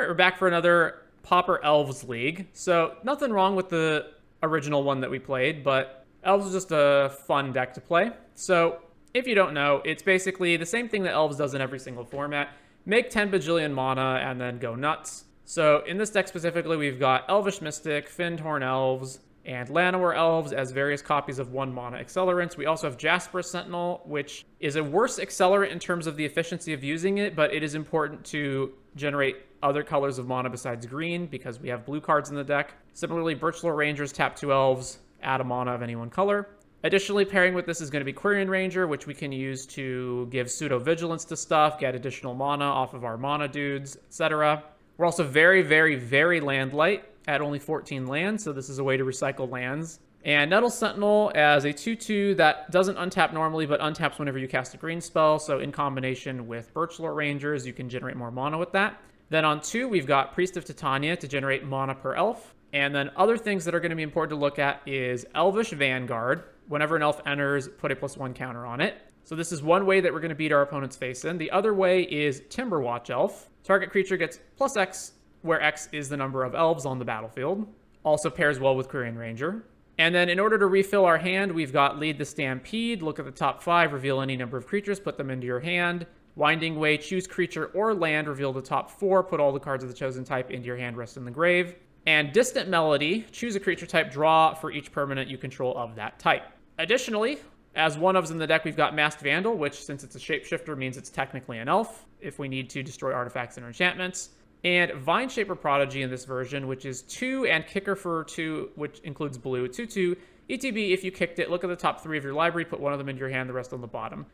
right, we're back for another Pauper Elves League. So nothing wrong with the original one that we played, but Elves is just a fun deck to play. So if you don't know, it's basically the same thing that Elves does in every single format. Make 10 bajillion mana and then go nuts. So in this deck specifically, we've got Elvish Mystic, Fyndhorn Elves, and Llanowar Elves as various copies of 1 mana accelerants. We also have Jasper Sentinel, which is a worse accelerant in terms of the efficiency of using it, but it is important to generate other colors of mana besides green because we have blue cards in the deck. Similarly, Birchlore Rangers tap 2 elves, add a mana of any one color. Additionally, pairing with this is going to be Quirion Ranger, which we can use to give pseudo-vigilance to stuff, get additional mana off of our mana dudes, etc. We're also very, very, very land light at only 14 lands, so this is a way to recycle lands. And Nettle Sentinel as a 2/2 that doesn't untap normally, but untaps whenever you cast a green spell, so in combination with Birchlore Rangers, you can generate more mana with that. Then on 2, we've got Priest of Titania to generate mana per elf. And then other things that are going to be important to look at is Elvish Vanguard. Whenever an elf enters, put a +1 counter on it. So this is one way that we're going to beat our opponent's face in. The other way is Timberwatch Elf. Target creature gets +X, where X is the number of elves on the battlefield. Also pairs well with Quirion Ranger. And then in order to refill our hand, we've got Lead the Stampede. Look at the top 5, reveal any number of creatures, put them into your hand. Winding Way, choose creature or land, reveal the top 4, put all the cards of the chosen type into your hand, rest in the grave. And Distant Melody, choose a creature type, draw for each permanent you control of that type. Additionally, as one-ofs in the deck, we've got Masked Vandal, which, since it's a shapeshifter, means it's technically an elf, if we need to destroy artifacts and enchantments. And Vineshaper Prodigy in this version, which is 2 and Kicker for 2, which includes blue. 2/2. ETB, if you kicked it, look at the top 3 of your library, put one of them into your hand, the rest on the bottom.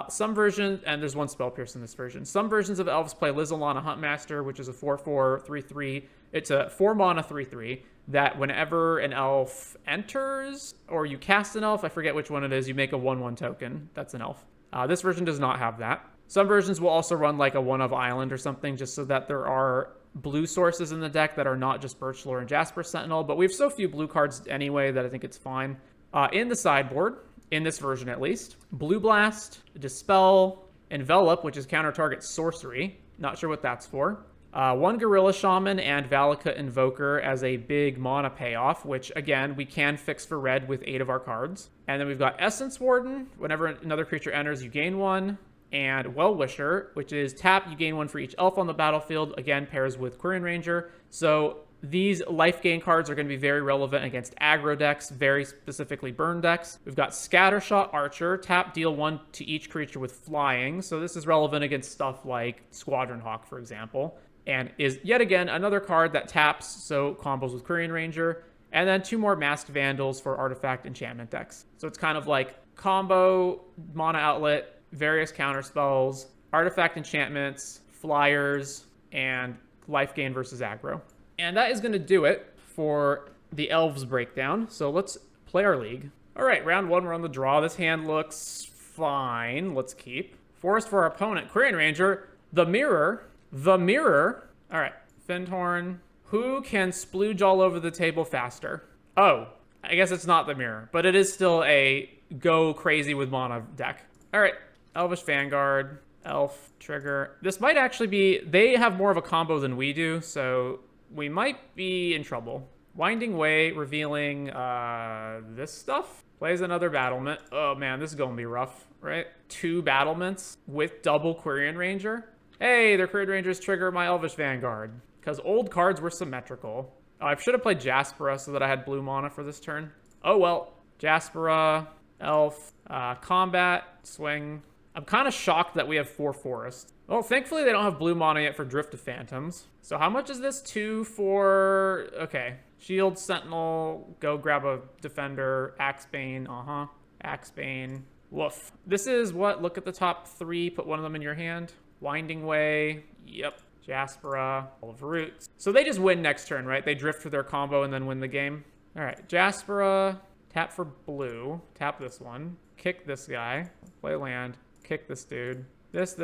Some versions, and there's 1 Spell Pierce in this version. Some versions of Elves play Lizalana Huntmaster, which is a 4/4, 3/3. It's a 4 mana 3/3 that whenever an elf enters, or you cast an elf, I forget which one it is, you make a 1/1 token. That's an elf. This version does not have that. Some versions will also run like a 1-of Island or something, just so that there are blue sources in the deck that are not just Birchlore and Jasper Sentinel, but we have so few blue cards anyway that I think it's fine. In the sideboard, in this version at least, Blue Blast, Dispel, Envelop, which is counter-target sorcery. Not sure what that's for. 1 Gorilla Shaman and Valakut Invoker as a big mana payoff, which, again, we can fix for red with 8 of our cards. And then we've got Essence Warden. Whenever another creature enters, you gain 1. And Well-Wisher, which is tap, you gain 1 for each elf on the battlefield. Again, pairs with Quirion Ranger. So these life gain cards are going to be very relevant against aggro decks, very specifically burn decks. We've got Scattershot Archer, tap, deal 1 to each creature with flying. So this is relevant against stuff like Squadron Hawk, for example. And is yet again another card that taps, so combos with Quirion Ranger. And then 2 more Masked Vandals for artifact enchantment decks. So it's kind of like combo, mana outlet, various counter spells, artifact enchantments, flyers, and life gain versus aggro. And that is going to do it for the Elves breakdown. So let's play our league. All right, round 1, we're on the draw. This hand looks fine. Let's keep. Forest for our opponent, Quirion Ranger, the Mirror. All right, Fyndhorn. Who can splooge all over the table faster? Oh, I guess it's not the Mirror, but it is still a go crazy with mana deck. All right. Elvish Vanguard, Elf, Trigger. This might actually be... They have more of a combo than we do, so we might be in trouble. Winding Way, revealing this stuff. Plays another battlement. Oh man, this is going to be rough, right? 2 battlements with double Quirion Ranger. Hey, their Quirion Rangers trigger my Elvish Vanguard. Because old cards were symmetrical. I should have played Jaspera so that I had blue mana for this turn. Oh well. Jaspera, Elf, Combat, Swing... I'm kind of shocked that we have 4 forests. Well, thankfully they don't have blue mana yet for Drift of Phantoms. So how much is this? 2 for... Okay. Shield, Sentinel, go grab a Defender, Axebane, Axebane, woof. This is what? Look at the top 3, put one of them in your hand. Winding Way, yep. Jaspera, all of Roots. So they just win next turn, right? They drift for their combo and then win the game. All right, Jaspera, tap for blue, tap this one, kick this guy, play land. Kick this dude. This.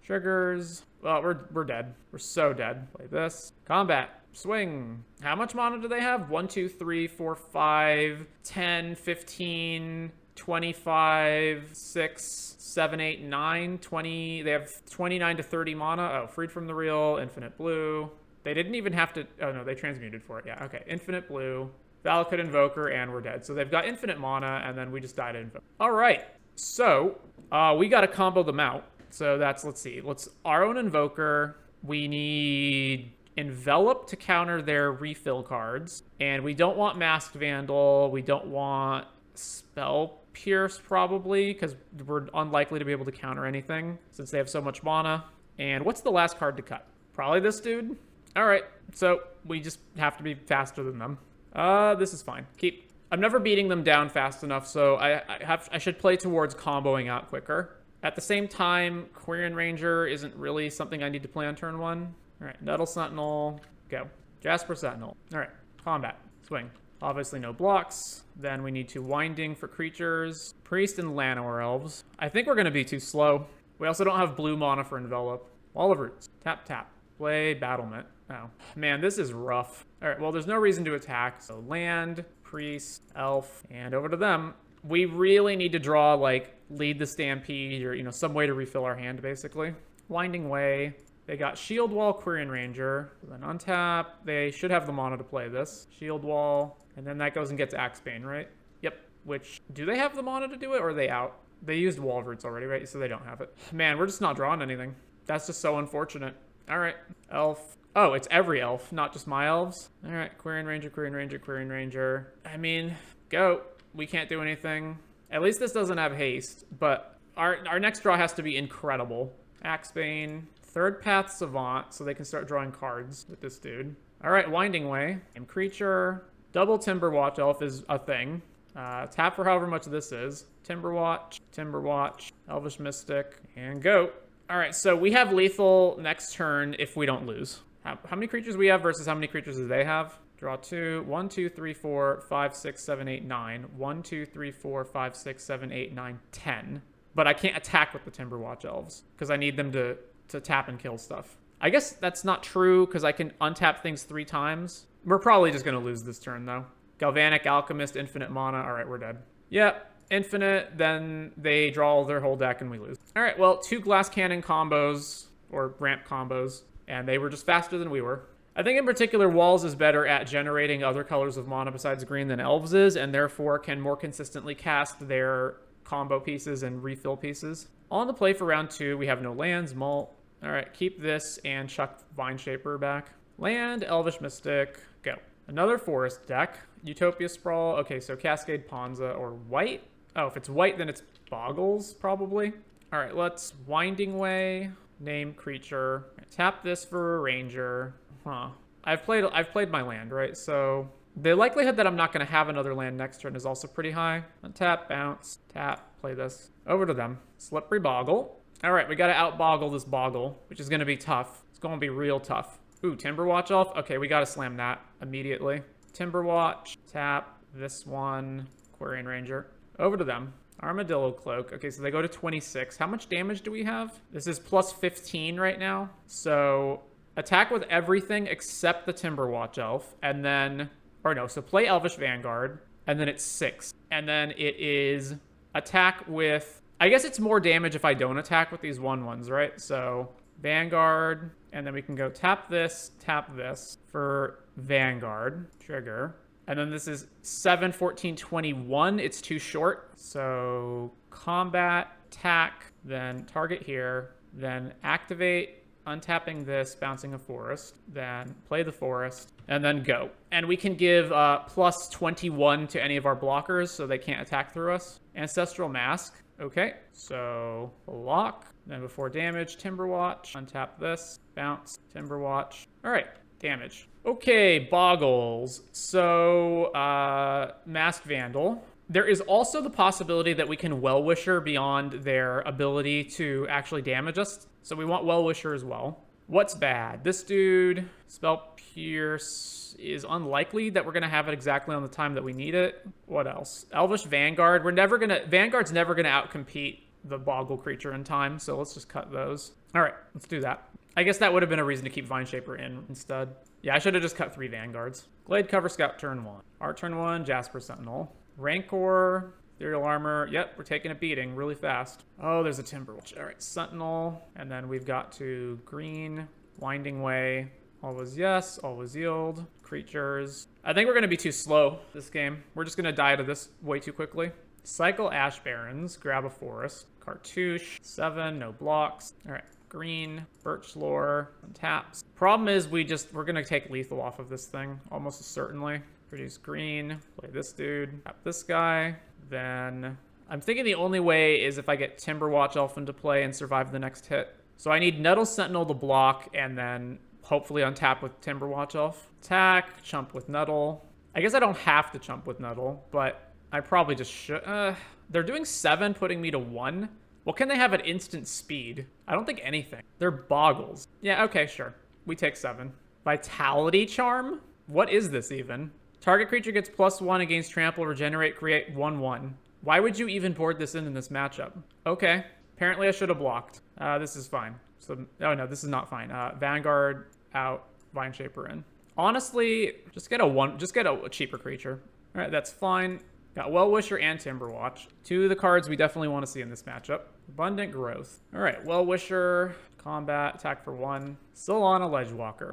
Triggers. Well, we're dead. We're so dead. Play this. Combat. Swing. How much mana do they have? 1, 2, 3, 4, 5, 10, 15, 25, 6, 7, 8, 9, 20. They have 29 to 30 mana. Oh, Freed from the Real, Infinite Blue. They didn't even have to... Oh, no, they transmuted for it. Yeah, okay. Infinite Blue, Valakut Invoker, and we're dead. So they've got infinite mana, and then we just died to Invoker. All right. So we got to combo them out. So that's... Let's see. Let's our own Invoker. We need Envelop to counter their refill cards. And we don't want Masked Vandal. We don't want Spell Pierce, probably, because we're unlikely to be able to counter anything since they have so much mana. And what's the last card to cut? Probably this dude. All right, so we just have to be faster than them. This is fine. I'm never beating them down fast enough, so I should play towards comboing out quicker. At the same time, Quirion Ranger isn't really something I need to play on turn 1. All right, Nettle Sentinel, go. Jasper Sentinel. All right, combat, swing. Obviously no blocks. Then we need to Winding for creatures. Priest and Llanowar Elves. I think we're going to be too slow. We also don't have blue mana for Envelop. Wall of Roots. Tap, tap. Play Battlement. Oh, man, this is rough. All right, well, there's no reason to attack. So land, priest, elf, and over to them. We really need to draw, like, Lead the Stampede or, you know, some way to refill our hand, basically. Winding Way. They got Shield Wall, Quirion Ranger. Then untap. They should have the mana to play this. Shield Wall. And then that goes and gets Axebane, right? Yep. Which, do they have the mana to do it, or are they out? They used Wall of Roots already, right? So they don't have it. Man, we're just not drawing anything. That's just so unfortunate. All right. Elf. Oh, it's every elf, not just my elves. All right, Quirion Ranger, Quirion Ranger, Quirion Ranger. I mean, go. We can't do anything. At least this doesn't have haste, but our next draw has to be incredible. Axebane, Third Path Savant, so they can start drawing cards with this dude. All right, Winding Way, Creature. Double Timberwatch Elf is a thing. Tap for however much this is. Timberwatch, Elvish Mystic, and go. All right, so we have lethal next turn if we don't lose. How many creatures we have versus how many creatures do they have? Draw 2. 1, 2, 3, 4, 5, 6, 7, 8, 9. 1, 2, 3, 4, 5, 6, 7, 8, 9, 10. But I can't attack with the Timberwatch Elves because I need them to tap and kill stuff. I guess that's not true because I can untap things 3 times. We're probably just going to lose this turn, though. Galvanic Alchemist, infinite mana. All right, we're dead. Yep, infinite. Then they draw their whole deck and we lose. All right, well, 2 Glass Cannon combos or ramp combos. And they were just faster than we were. I think in particular, Walls is better at generating other colors of mana besides green than Elves is, and therefore can more consistently cast their combo pieces and refill pieces. On the play for round 2, we have no lands, Mult. All right, keep this and chuck Vine Shaper back. Land, Elvish Mystic, go. Another forest deck. Utopia Sprawl. Okay, so Cascade Ponza or white. Oh, if it's white, then it's Boggles, probably. All right, let's Winding Way. Name creature. Tap this for a ranger. Huh. I've played my land, right? So the likelihood that I'm not going to have another land next turn is also pretty high. Untap, bounce, tap, play this. Over to them. Slippery Boggle. All right, we got to out-boggle this Boggle, which is going to be tough. It's going to be real tough. Ooh, Timberwatch Elf. Okay, we got to slam that immediately. Timberwatch, tap, this one, Quirion Ranger. Over to them. Armadillo Cloak. Okay, so they go to 26. How much damage do we have? This is plus 15 right now. So attack with everything except the Timberwatch Elf. And then, or no, so play Elvish Vanguard. And then it's 6. And then it is attack with, I guess it's more damage if I don't attack with these 1/1s, right? So Vanguard. And then we can go tap this for Vanguard. Trigger. And then this is 7, 14, 21. It's too short. So combat, attack, then target here, then activate, untapping this, bouncing a forest, then play the forest, and then go. And we can give plus 21 to any of our blockers so they can't attack through us. Ancestral Mask. Okay, so block. Then before damage, Timberwatch. Untap this, bounce, Timberwatch. All right, damage. Okay, Boggles. So, Masked Vandal. There is also the possibility that we can Well-Wisher beyond their ability to actually damage us. So we want Well-Wisher as well. What's bad? This dude, Spell Pierce, is unlikely that we're going to have it exactly on the time that we need it. What else? Elvish Vanguard. Vanguard's never going to outcompete the Boggle creature in time, so let's just cut those. All right, let's do that. I guess that would have been a reason to keep Vine Shaper in instead. Yeah, I should have just cut 3 Vanguards. Glade Cover Scout turn 1. Our turn 1, Jasper Sentinel. Rancor, Ethereal Armor. Yep, we're taking a beating really fast. Oh, there's a Timberwatch. All right, Sentinel. And then we've got to green, Winding Way. Always yes, always yield. Creatures. I think we're going to be too slow this game. We're just going to die to this way too quickly. Cycle Ash Barrens. Grab a Forest. Cartouche. 7, no blocks. All right. Green, Birch Lore, untaps. Problem is we're gonna take lethal off of this thing, almost certainly. Produce green, play this dude, tap this guy. Then I'm thinking the only way is if I get Timberwatch Elf into play and survive the next hit. So I need Nettle Sentinel to block and then hopefully untap with Timberwatch Elf. Attack, chump with Nettle. I guess I don't have to chump with Nettle, but I probably just should. They're doing 7, putting me to 1. What can they have at instant speed? I don't think anything. They're boggles. Yeah, okay, sure. We take 7. Vitality Charm? What is this even? Target creature gets +1 against trample, regenerate, create 1/1. Why would you even board this in this matchup? Okay. Apparently I should have blocked. This is fine. So, oh no, this is not fine. Vanguard out, Vine Shaper in. Honestly, just get a cheaper creature. All right, that's fine. Got Well-Wisher and Timberwatch. 2 of the cards we definitely want to see in this matchup. Abundant Growth. All right, Well-Wisher, combat, attack for 1. Still on a Ledgewalker.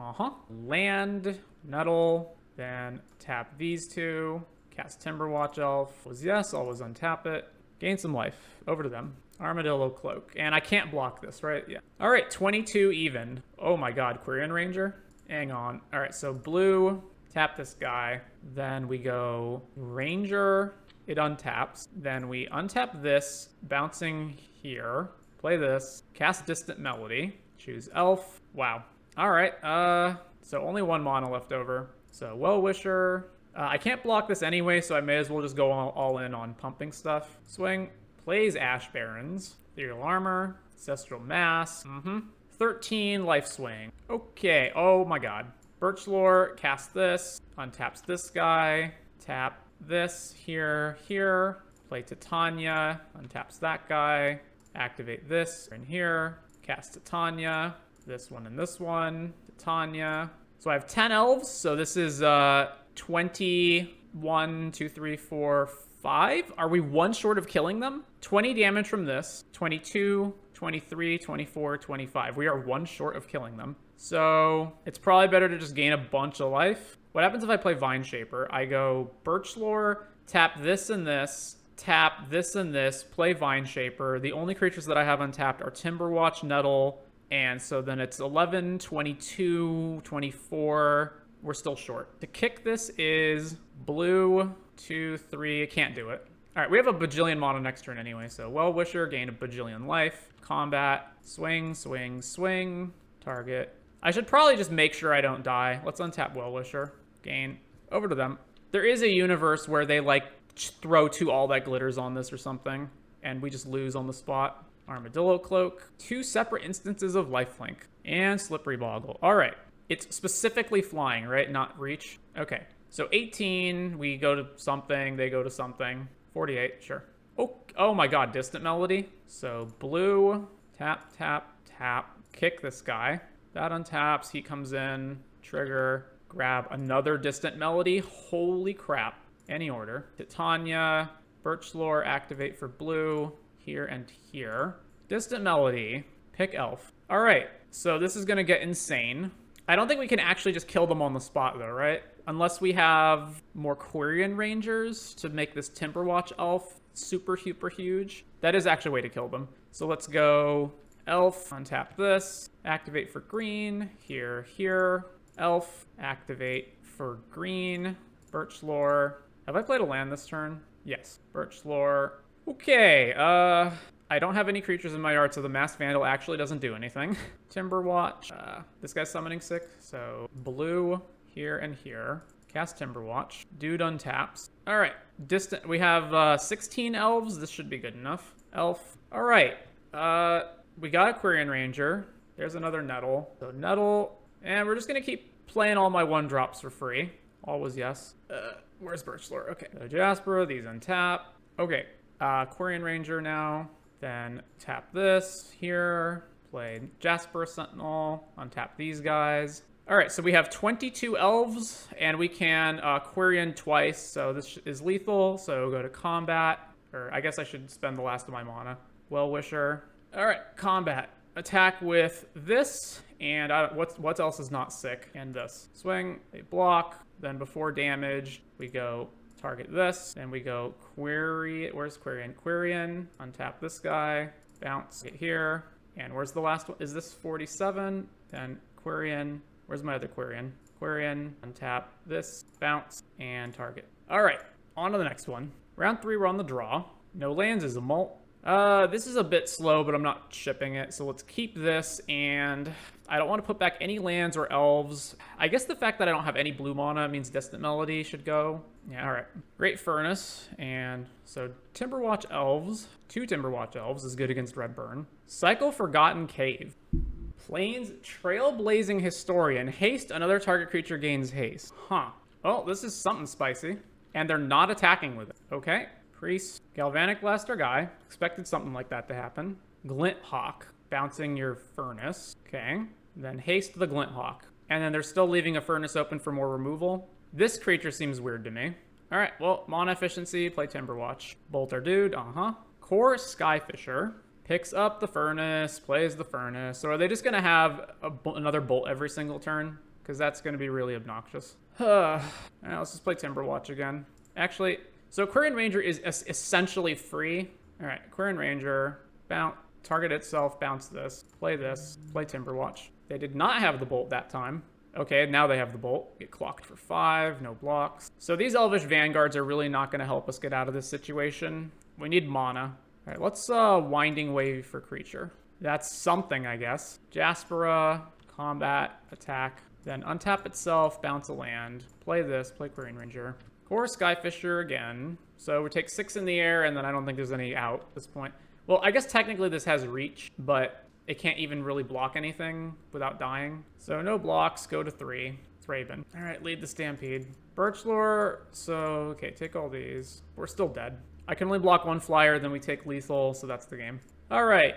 Land, Nettle, then tap these 2. Cast Timberwatch Elf. Was yes, always untap it. Gain some life. Over to them. Armadillo Cloak. And I can't block this, right? Yeah. All right, 22 even. Oh my god, Quirion Ranger. Hang on. All right, so blue, tap this guy. Then we go Ranger. It untaps. Then we untap this, bouncing here. Play this. Cast Distant Melody. Choose Elf. Wow. All right. So only 1 mana left over. So Well-Wisher. I can't block this anyway, so I may as well just go all in on pumping stuff. Swing. Plays Ash Barrens. Ethereal Armor. Ancestral Mass. 13 Life Swing. Okay. Oh my god. Birch Lore. Cast this. Untaps this guy. Tap this here. Play Titania. Untaps that guy. Activate this in here. Cast Titania. This one and this one. Titania. So I have 10 elves. So this is 21, 2, 3, 4, 5. Are we 1 short of killing them? 20 damage from this. 22, 23, 24, 25. We are 1 short of killing them. So it's probably better to just gain a bunch of life. What happens if I play Vine Shaper? I go Birch Lore, tap this and this, tap this and this, play Vine Shaper. The only creatures that I have untapped are Timberwatch, Nettle, and so then it's 11, 22, 24. We're still short. To kick this is blue, 2, 3. I can't do it. All right, we have a bajillion mana next turn anyway, so Well-Wisher, gain a bajillion life. Combat, swing, swing, swing. Target. I should probably just make sure I don't die. Let's untap Well-Wisher. Gain. Over to them. There is a universe where they, like, throw 2 All That Glitters on this or something, and we just lose on the spot. Armadillo Cloak. 2 separate instances of Lifelink. And Slippery Boggle. All right. It's specifically flying, right? Not reach. Okay. So 18, we go to something, they go to something. 48, sure. Oh my god, Distant Melody. So blue, tap, tap, tap. Kick this guy. That untaps, he comes in, trigger, grab another Distant Melody. Holy crap. Any order. Titania, Birch Lore, activate for blue, here and here. Distant Melody, pick Elf. All right, so this is gonna get insane. I don't think we can actually just kill them on the spot though, right? Unless we have more Quirion Rangers to make this Timberwatch Elf super huge. That is actually a way to kill them. So let's go Elf, untap this, activate for green, here. Elf, activate for green, Birch Lore. Have I played a land this turn? Yes, Birch Lore. Okay, I don't have any creatures in my yard, so the Masked Vandal actually doesn't do anything. Timberwatch. This guy's summoning sick, so blue here and here. Cast Timberwatch. Dude untaps. All right, distant. We have 16 elves. This should be good enough. Elf. All right. We got a Quirion Ranger. There's another Nettle. So Nettle, and we're just gonna keep playing all my 1-drops for free. Always yes. Where's Birch Lore? Okay. So Jasper. These untap. Okay. Quirion Ranger now. Then tap this here, play Jasper Sentinel, untap these guys. All right, so we have 22 elves, and we can Quirion twice, so this is lethal, so go to combat. Or I guess I should spend the last of my mana. Well-wisher. All right, combat. Attack with this, and what else is not sick? And this. Swing, they block, then before damage, we go target this, then we go query. Where's Quirion? Quirion, untap this guy, bounce it here, and where's the last one? Is this 47? Then Quirion. Where's my other Quirion? Quirion, untap this, bounce, and target. All right, on to the next one. Round 3, we're on the draw. No lands is a mult. This is a bit slow, but I'm not shipping it, so let's keep this, and I don't want to put back any lands or elves. I guess the fact that I don't have any blue mana means Distant Melody should go. Yeah, all right. Great Furnace, and so Timberwatch Elves, 2 Timberwatch Elves is good against Red Burn. Cycle Forgotten Cave. Plains Trailblazing Historian. Haste, another target creature gains haste. Huh. Well, this is something spicy, and they're not attacking with it. Okay. Priest, Galvanic Blaster guy. Expected something like that to happen. Glint Hawk, bouncing your Furnace. Okay. Then haste the Glint Hawk. And then they're still leaving a Furnace open for more removal. This creature seems weird to me. All right, well, mana efficiency, play Timberwatch. Bolt our dude, Core Skyfisher. Picks up the Furnace, plays the Furnace. So are they just going to have another Bolt every single turn? Because that's going to be really obnoxious. All right, let's just play Timberwatch again. Actually... So Quirion Ranger is essentially free. All right, Quirion Ranger, bounce, target itself, bounce this, play Timberwatch. They did not have the Bolt that time. Okay, now they have the Bolt. Get clocked for 5, no blocks. So these Elvish Vanguards are really not going to help us get out of this situation. We need mana. All right, let's Winding Wave for creature. That's something, I guess. Jaspera, combat, attack, then untap itself, bounce a land, play this, play Quirion Ranger. Core Skyfisher again. So we take 6 in the air, and then I don't think there's any out at this point. Well, I guess technically this has reach, but it can't even really block anything without dying. So no blocks, go to 3. It's Raven. All right, lead the Stampede. Birchlore, so, okay, take all these. We're still dead. I can only block 1 flyer, then we take lethal, so that's the game. All right,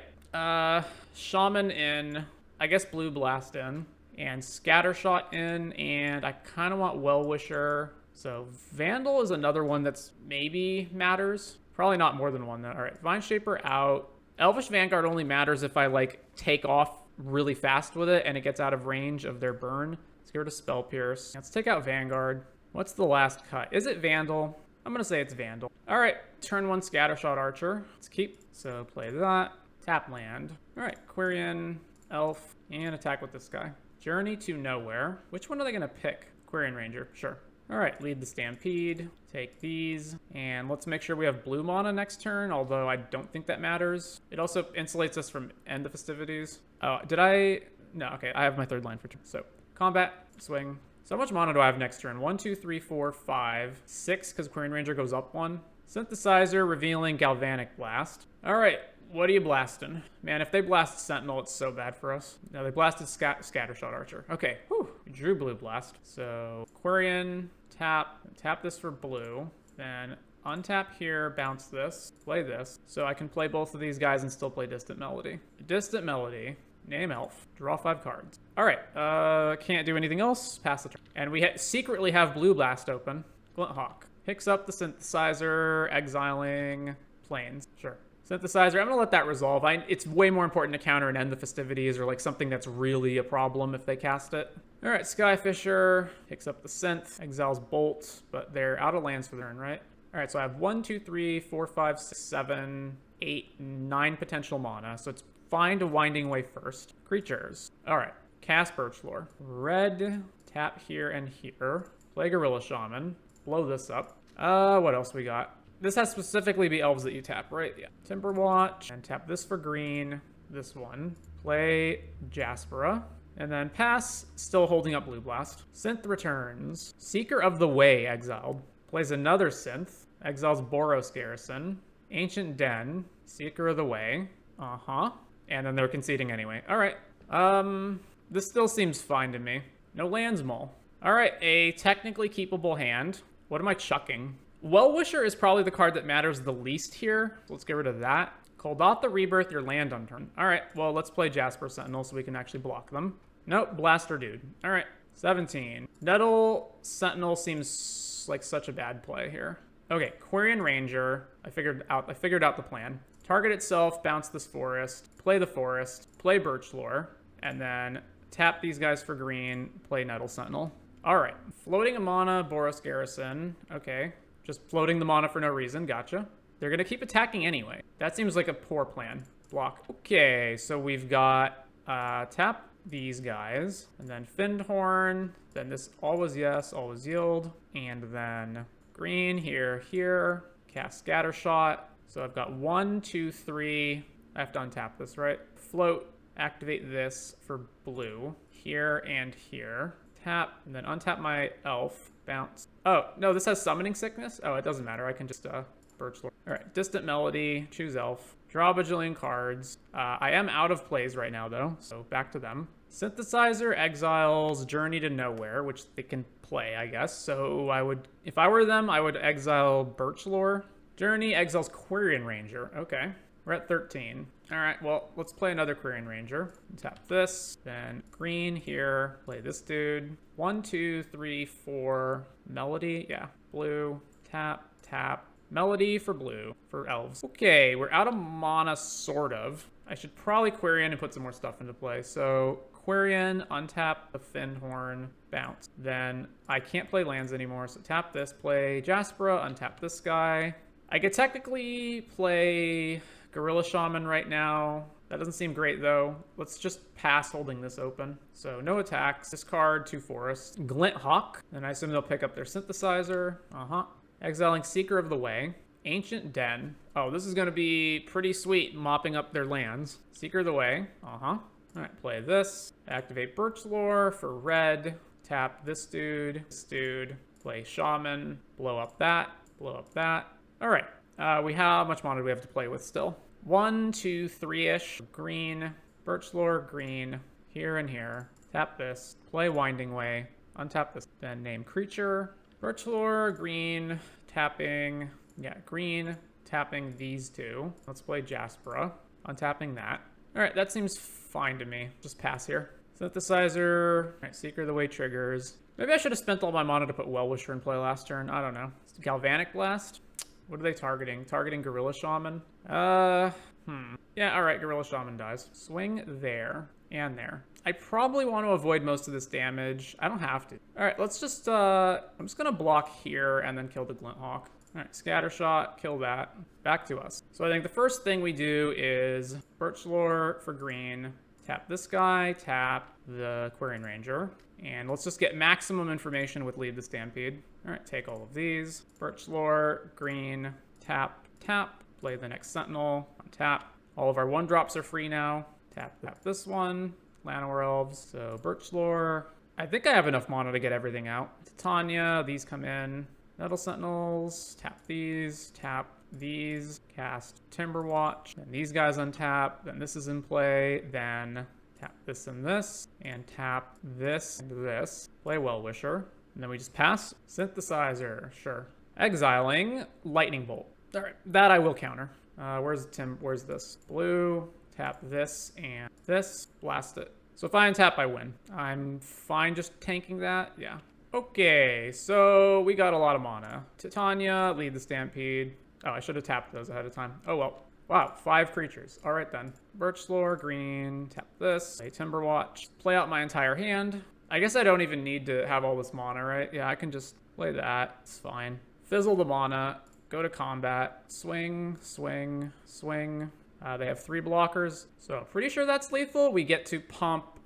Shaman in, I guess Blue Blast in, and Scattershot in, and I kind of want Well-Wisher. So Vandal is another one that's maybe matters. Probably not more than one, though. All right, Vine Shaper out. Elvish Vanguard only matters if I, like, take off really fast with it and it gets out of range of their burn. Let's get rid of Spell Pierce. Let's take out Vanguard. What's the last cut? Is it Vandal? I'm going to say it's Vandal. All right, turn 1 Scattershot Archer. Let's keep. So play that. Tap land. All right, Quirion, Elf, and attack with this guy. Journey to Nowhere. Which one are they going to pick? Quirion Ranger, sure. All right, lead the Stampede, take these, and let's make sure we have blue mana next turn, although I don't think that matters. It also insulates us from End the Festivities. Oh, did I? No, okay, I have my 3rd line for turn. So, combat, swing. So how much mana do I have next turn? 1, 2, 3, 4, 5, 6, because Quirion Ranger goes up 1. Synthesizer, revealing Galvanic Blast. All right, what are you blasting? Man, if they blast Sentinel, it's so bad for us. No, they blasted Scattershot Archer. Okay, whew, we drew Blue Blast. So, Quirion, tap this for blue, then untap here, bounce this, play this. So I can play both of these guys and still play Distant Melody. Distant Melody, name Elf, draw 5 cards. All right, can't do anything else, pass the turn. And we secretly have Blue Blast open. Glint Hawk, picks up the Synthesizer, exiling Plains, sure. Synthesizer, I'm going to let that resolve. It's way more important to counter and End the Festivities or like something that's really a problem if they cast it. All right, Skyfisher picks up the Synth, exiles Bolt, but they're out of lands for their turn, right? All right, so I have 1, 2, 3, 4, 5, 6, 7, 8, 9 potential mana. So it's fine to Winding Wave first. Creatures. All right, cast Birchlore. Red, tap here and here. Play Gorilla Shaman. Blow this up. What else we got? This has specifically be elves that you tap, right? Yeah. Timberwatch, and tap this for green, this one. Play Jaspera, and then pass, still holding up Blue Blast. Synth returns. Seeker of the Way exiled. Plays another Synth, exiles Boros Garrison. Ancient Den, Seeker of the Way. And then they're conceding anyway. All right. This still seems fine to me. No lands mull. All right, a technically keepable hand. What am I chucking? Well-Wisher is probably the card that matters the least here. So let's get rid of that. Koldath Rebirth, your land on turn. All right, well, let's play Jasper Sentinel so we can actually block them. Nope, Blaster Dude. All right, 17. Nettle Sentinel seems like such a bad play here. Okay, Quarian Ranger. I figured out the plan. Target itself, bounce this forest, play the forest, play Birchlore, and then tap these guys for green, play Nettle Sentinel. All right, floating a mana, Boros Garrison. Okay, just floating the mana for no reason. Gotcha. They're gonna keep attacking anyway. That seems like a poor plan. Block. Okay, so we've got tap these guys, and then Findhorn. Then this always yes, always yield, and then green here, here. Cast Scattershot. So I've got 1, 2, 3. I have to untap this, right? Float. Activate this for blue. Here and here. Tap, and then untap my elf. Bounce. Oh, no, this has Summoning Sickness? Oh, it doesn't matter. I can just Birchlore. All right, Distant Melody. Choose elf. Draw a bajillion cards. I am out of plays right now, though, so back to them. Synthesizer exiles Journey to Nowhere, which they can play, I guess. So I would, if I were them, I would exile Birchlore. Journey exiles Quarian Ranger. Okay, we're at 13. All right, well, let's play another Quarian Ranger. Tap this, then green here. Play this dude. 1, 2, 3, 4. Melody, yeah. Blue, tap, tap. Melody for blue, for elves. Okay, we're out of mana, sort of. I should probably Quarian and put some more stuff into play. So Quarian, untap the Findhorn, bounce. Then I can't play lands anymore, so tap this, play Jaspera, untap this guy. I could technically play Gorilla Shaman right now. That doesn't seem great, though. Let's just pass holding this open. So no attacks. Discard 2 forests. Glint Hawk. And I assume they'll pick up their Synthesizer. Exiling Seeker of the Way. Ancient Den. Oh, this is going to be pretty sweet, mopping up their lands. Seeker of the Way. All right, play this. Activate Birchlore for red. Tap this dude. Play Shaman. Blow up that. All right. How much mana do we have to play with still? 1, 2, 3-ish. Green. Birchlore, green. Here and here. Tap this. Play Winding Way. Untap this. Then name creature. Birchlore, green. Tapping. Yeah, green. Tapping these two. Let's play Jaspera. Untapping that. All right, that seems fine to me. Just pass here. Synthesizer. All right, Seeker of the Way triggers. Maybe I should have spent all my mana to put Well-Wisher in play last turn. I don't know. Galvanic Blast. What are they targeting? Targeting Gorilla Shaman? Yeah, all right, Gorilla Shaman dies. Swing there and there. I probably want to avoid most of this damage. I don't have to. All right, let's just, I'm just gonna block here and then kill the Glint Hawk. All right, Scattershot, kill that. Back to us. So I think the first thing we do is Birchlore for green. Tap this guy, tap the Quarian Ranger. And let's just get maximum information with Lead the Stampede. All right, take all of these. Birchlore, green, tap, tap. Play the next Sentinel, untap. All of our 1-drops are free now. Tap this one. Llanowar Elves, so Birchlore. I think I have enough mana to get everything out. Titania, these come in. Nettle Sentinels, tap these, cast Timberwatch. Then these guys untap, then this is in play, then tap this and this, and tap this and this. Play Well-Wisher. And then we just pass. Synthesizer, sure. Exiling Lightning Bolt. All right, that I will counter. Where's this? Blue, tap this and this, blast it. So if I untap, I win. I'm fine just tanking that, yeah. Okay, so we got a lot of mana. Titania, Lead the Stampede. Oh, I should have tapped those ahead of time. Oh well. Wow, 5 creatures. All right then. Birchlore, green, tap this. Play Timberwatch. Play out my entire hand. I guess I don't even need to have all this mana, right? Yeah, I can just play that. It's fine. Fizzle the mana. Go to combat. Swing, swing, swing. They have 3 blockers, so pretty sure that's lethal. We get to pump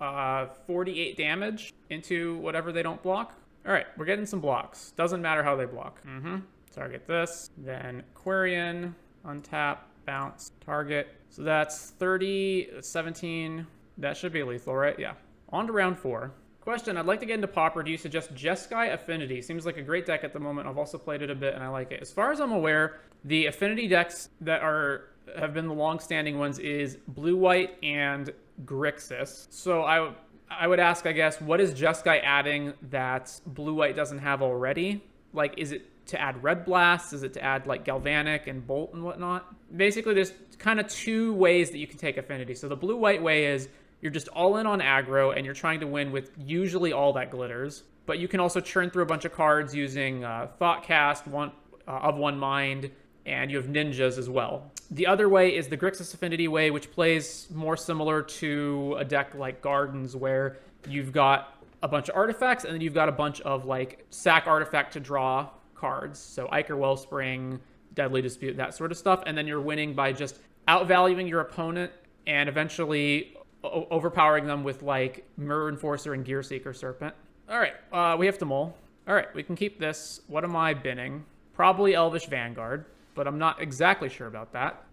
48 damage into whatever they don't block. All right, we're getting some blocks. Doesn't matter how they block. Target this, then Quarian, untap, bounce, target. So that's 30, 17. That should be lethal, right? Yeah. On to round 4. Question, I'd like to get into Pauper. Do you suggest Jeskai Affinity? Seems like a great deck at the moment. I've also played it a bit and I like it. As far as I'm aware, the Affinity decks that have been the long-standing ones is Blue-White and Grixis. So I would ask, I guess, what is Jeskai adding that Blue-White doesn't have already? Like, is it to add Red Blast? Is it to add, like, Galvanic and Bolt and whatnot? Basically, there's kind of 2 ways that you can take Affinity. So the Blue-White way is you're just all in on aggro, and you're trying to win with usually all that glitters. But you can also churn through a bunch of cards using Thoughtcast, of one mind, and you have ninjas as well. The other way is the Grixis Affinity way, which plays more similar to a deck like Gardens, where you've got a bunch of artifacts, and then you've got a bunch of like sack artifact to draw cards. So Ichor Wellspring, Deadly Dispute, that sort of stuff. And then you're winning by just outvaluing your opponent and eventually overpowering them with like Mirror Enforcer and Gear Seeker Serpent. All right, we have to mull. All right, we can keep this. What am I binning? Probably Elvish Vanguard, but I'm not exactly sure about that.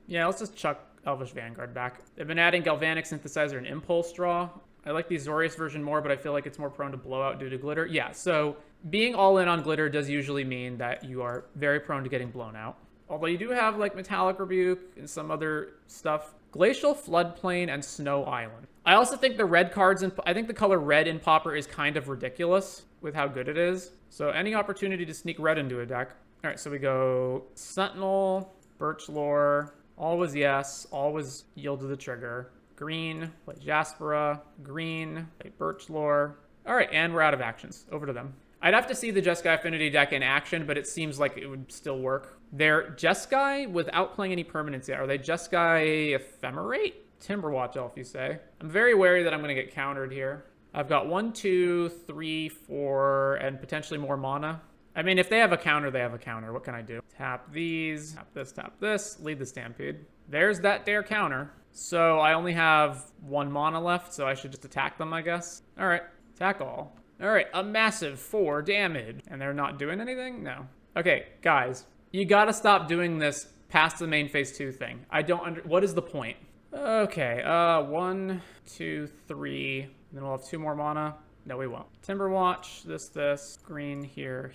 Yeah, let's just chuck Elvish Vanguard back. They've been adding Galvanic Synthesizer and Impulse Draw. I like the Azorius version more, but I feel like it's more prone to blowout due to glitter. Yeah, so being all in on glitter does usually mean that you are very prone to getting blown out. Although you do have like Metallic Rebuke and some other stuff. Glacial Floodplain and Snow Island. I also think the red cards, I think the color red in Pauper is kind of ridiculous with how good it is. So any opportunity to sneak red into a deck. All right, so we go Sentinel, Birchlore, always yes, always yield to the trigger. Green, play Jaspera. Green, play Birchlore. All right, and we're out of actions. Over to them. I'd have to see the Jeskai Affinity deck in action, but it seems like it would still work. They're Jeskai without playing any permanents yet. Are they Jeskai Ephemerate? Timberwatch Elf, you say? I'm very wary that I'm going to get countered here. I've got 1, 2, 3, 4, and potentially more mana. I mean, if they have a counter, they have a counter. What can I do? Tap these, tap this, lead the Stampede. There's that dare counter. So I only have 1 mana left, so I should just attack them, I guess. All right, attack all. All right, a massive 4 damage. And they're not doing anything? No. Okay, guys, you gotta stop doing this past the main phase 2 thing. I don't what is the point? Okay, 1, 2, 3, and then we'll have 2 more mana. No, we won't. Timberwatch, this, green here,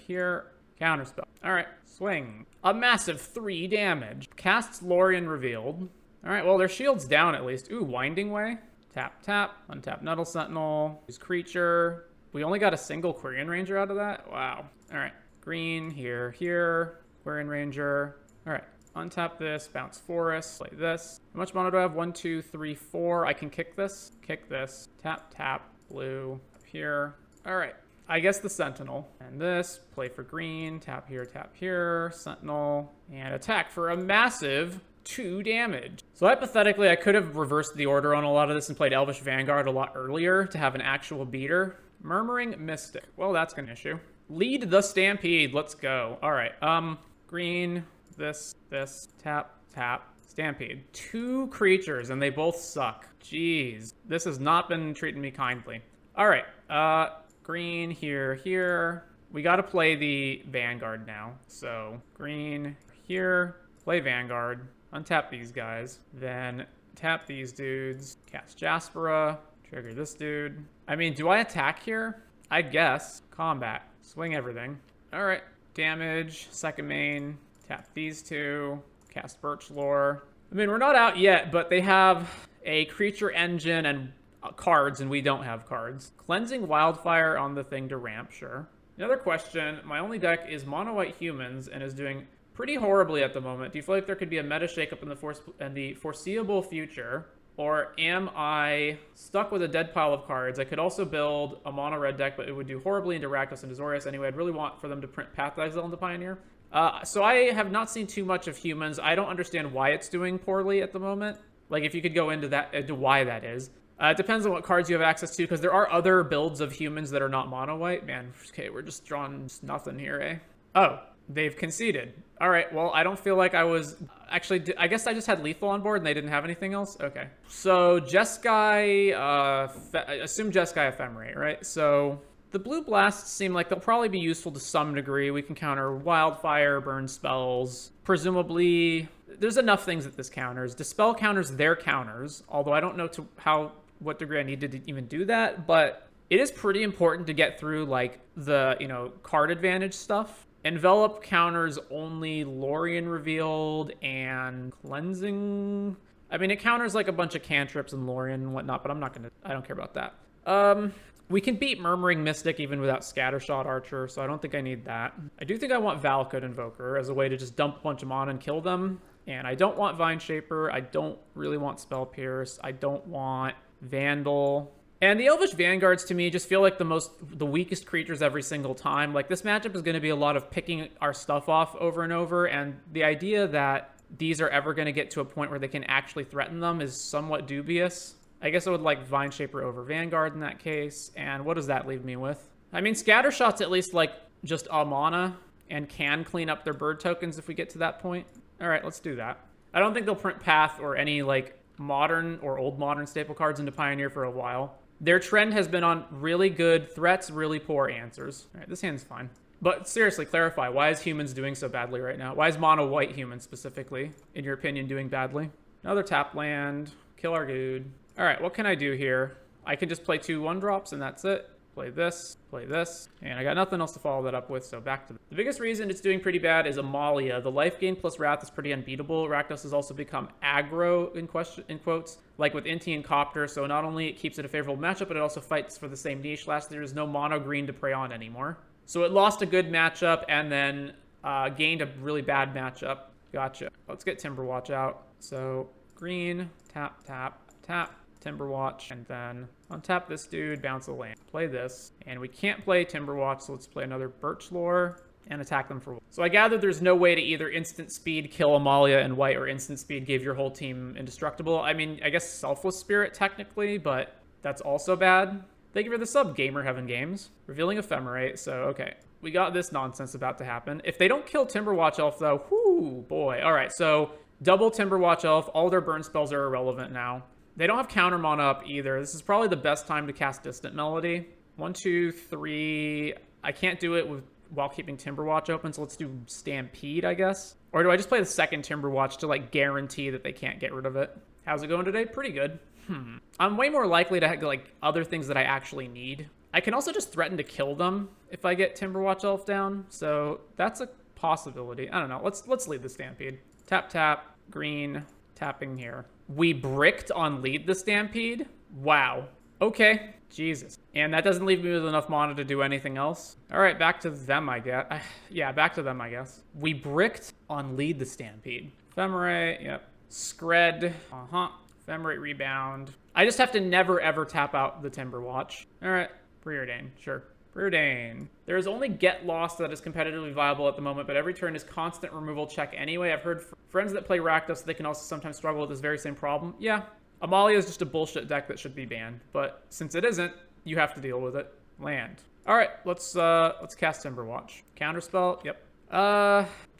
counterspell. All right, swing. A massive 3 damage. Casts Lorien Revealed. All right, well, their shield's down at least. Ooh, Winding Way. Tap, untap Nuddle Sentinel. Use creature. We only got a single Quirion Ranger out of that? Wow. All right, green, here, Quirion Ranger. All right, untap this, bounce Forest, play this. How much mana do I have? 1, 2, 3, 4. I can kick this, tap, blue, up here. All right, I guess the Sentinel. And this, play for green, tap here, Sentinel, and attack for a massive 2 damage. So hypothetically, I could have reversed the order on a lot of this and played Elvish Vanguard a lot earlier to have an actual beater. Murmuring Mystic. Well, that's an issue. Lead the Stampede. Let's go. All right. Green, this, tap, Stampede. 2 creatures, and they both suck. Jeez. This has not been treating me kindly. All right. Green, here. We got to play the Vanguard now. So, green, here. Play Vanguard. Untap these guys. Then tap these dudes. Cast Jaspera. Trigger this dude. I mean, do I attack here? I guess. Combat. Swing everything. All right. Damage. Second main. Tap these 2. Cast Birchlore. I mean, we're not out yet, but they have a creature engine and cards, and we don't have cards. Cleansing Wildfire on the thing to ramp, sure. Another question. My only deck is Mono White Humans and is doing pretty horribly at the moment. Do you feel like there could be a meta shakeup in the foreseeable future? Or am I stuck with a dead pile of cards? I could also build a mono red deck, but it would do horribly into Rakdos and Azorius. Anyway, I'd really want for them to print Path of Exile into Pioneer. So I have not seen too much of Humans. I don't understand why it's doing poorly at the moment. Like, if you could go into that, into why that is. It depends on what cards you have access to, because there are other builds of Humans that are not mono white. Man, okay, we're just drawing nothing here, eh? Oh, they've conceded. All right, well, I don't feel like I was... Actually, I guess I just had lethal on board and they didn't have anything else? Okay. So, Jeskai... assume Jeskai Ephemerate, right? So, the blue blasts seem like they'll probably be useful to some degree. We can counter Wildfire, burn spells. Presumably, there's enough things that this counters. Dispel counters their counters, although I don't know to what degree I need to even do that, but it is pretty important to get through, like, the, card advantage stuff. Envelop counters only Lorien Revealed and Cleansing. I mean, it counters like a bunch of cantrips and Lorien and whatnot, but I don't care about that. We can beat Murmuring Mystic even without Scattershot Archer, so I don't think I need that. I do think I want Valakut Invoker as a way to just dump a bunch of mana and kill them. And I don't want Vine Shaper. I don't really want Spell Pierce. I don't want Vandal. And the Elvish Vanguards, to me, just feel like the weakest creatures every single time. Like, this matchup is going to be a lot of picking our stuff off over and over, and the idea that these are ever going to get to a point where they can actually threaten them is somewhat dubious. I guess I would like Vine Shaper over Vanguard in that case, and what does that leave me with? I mean, Scattershot's at least, like, just a mana, and can clean up their bird tokens if we get to that point. All right, let's do that. I don't think they'll print Path or any, like, modern or old modern staple cards into Pioneer for a while. Their trend has been on really good threats, really poor answers. All right, this hand's fine. But seriously, clarify, why is humans doing so badly right now? Why is mono white humans specifically, in your opinion, doing badly? Another tap land, kill our dude. All right, what can I do here? I can just play 2 1-drops and that's it. Play this, and I got nothing else to follow that up with, so back to the biggest reason it's doing pretty bad is Amalia. The life gain plus Wrath is pretty unbeatable. Rakdos has also become aggro, in quotes, like with Inti and Copter, so not only it keeps it a favorable matchup, but it also fights for the same niche. Last year, there's no mono green to prey on anymore. So it lost a good matchup and then gained a really bad matchup. Gotcha. Let's get Timberwatch out. So green, tap, tap, tap. Timberwatch, and then untap this dude, bounce a land. Play this, and we can't play Timberwatch, so let's play another Birch Lore and attack them for one. So I gather there's no way to either instant speed kill Amalia and white or instant speed give your whole team indestructible. I mean, I guess Selfless Spirit technically, but that's also bad. Thank you for the sub, Gamer Heaven Games. Revealing Ephemerate, so okay. We got this nonsense about to happen. If they don't kill Timberwatch Elf though, whoo, boy. All right, so double Timberwatch Elf, all their burn spells are irrelevant now. They don't have counter mana up either. This is probably the best time to cast Distant Melody. 1, 2, 3. I can't do it while keeping Timberwatch open, so let's do Stampede, I guess. Or do I just play the second Timberwatch to, like, guarantee that they can't get rid of it? How's it going today? Pretty good. I'm way more likely to have, like, other things that I actually need. I can also just threaten to kill them if I get Timberwatch Elf down, so that's a possibility. I don't know. Let's lead the Stampede. Tap, tap, green, tapping here. We bricked on lead the Stampede? Wow. Okay. Jesus. And that doesn't leave me with enough mana to do anything else. All right, back to them, I guess. Yeah, back to them, I guess. We bricked on lead the Stampede. Ephemerate, yep. Scred, Ephemerate rebound. I just have to never, ever tap out the Timberwatch. All right, Preordain, sure. Preordain. There is only Get Lost that is competitively viable at the moment, but every turn is constant removal check anyway. I've heard friends that play Rakdos, they can also sometimes struggle with this very same problem. Yeah, Amalia is just a bullshit deck that should be banned, but since it isn't, you have to deal with it. Land. All right, let's cast Timberwatch. Counterspell, yep.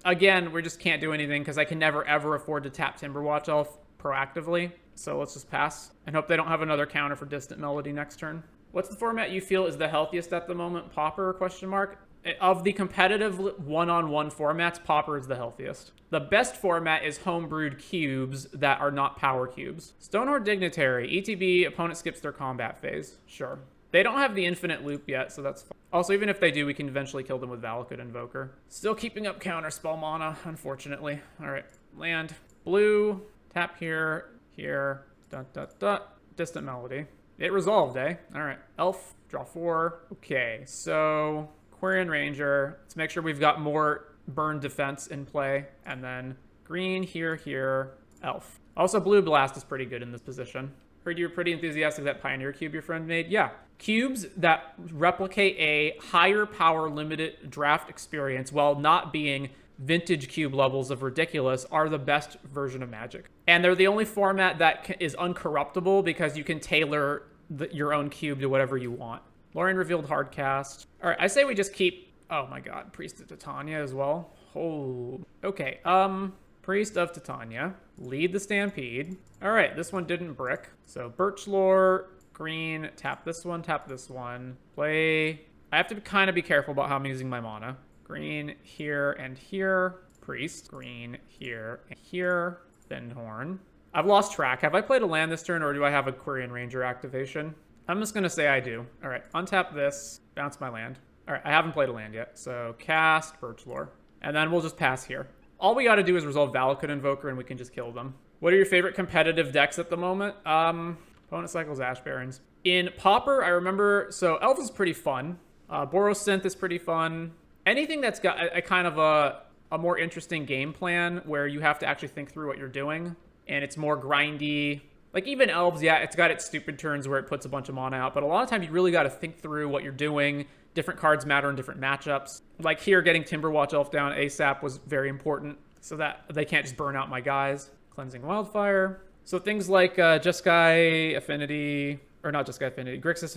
Again, we just can't do anything because I can never ever afford to tap Timberwatch Elf proactively, so let's just pass and hope they don't have another counter for Distant Melody next turn. What's the format you feel is the healthiest at the moment? Pauper, question mark? Of the competitive one-on-one formats, Pauper is the healthiest. The best format is homebrewed cubes that are not power cubes. Stonehorde Dignitary, ETB, opponent skips their combat phase. Sure. They don't have the infinite loop yet, so that's fine. Also, even if they do, we can eventually kill them with Valakut Invoker. Still keeping up counter spell mana, unfortunately. All right, land. Blue, tap here, here, dot, dot, dot. Distant Melody. It resolved, eh? All right. Elf, draw 4. Okay, so Quarian Ranger. Let's make sure we've got more burn defense in play. And then green, here, here, Elf. Also, Blue Blast is pretty good in this position. Heard you were pretty enthusiastic that Pioneer Cube your friend made. Yeah. Cubes that replicate a higher power limited draft experience while not being vintage cube levels of ridiculous are the best version of Magic. And they're the only format that is uncorruptible because you can tailor your own cube to whatever you want. Lorien revealed Hardcast. All right, I say we just keep... Oh my god, Priest of Titania as well. Oh, okay. Priest of Titania. Lead the Stampede. All right, this one didn't brick. So Birch Lore, green, tap this one, play... I have to kind of be careful about how I'm using my mana. Green here and here. Priest. Green here and here. Thinhorn. I've lost track. Have I played a land this turn or do I have a Quarian Ranger activation? I'm just going to say I do. All right. Untap this. Bounce my land. All right. I haven't played a land yet. So cast Birch Lore. And then we'll just pass here. All we got to do is resolve Valakut Invoker and we can just kill them. What are your favorite competitive decks at the moment? Opponent cycles Ash Barrens. In Pauper, I remember... So Elves is pretty fun. Borosynth is pretty fun. Anything that's got a kind of a more interesting game plan where you have to actually think through what you're doing and it's more grindy Like, even Elves, yeah, it's got its stupid turns where it puts a bunch of mana out, but a lot of times you really got to think through what you're doing. Different cards matter in different matchups. Like here, getting Timberwatch Elf down ASAP was very important so that they can't just burn out my guys. Cleansing Wildfire. So things like Jeskai Affinity, or not Jeskai Affinity, Grixis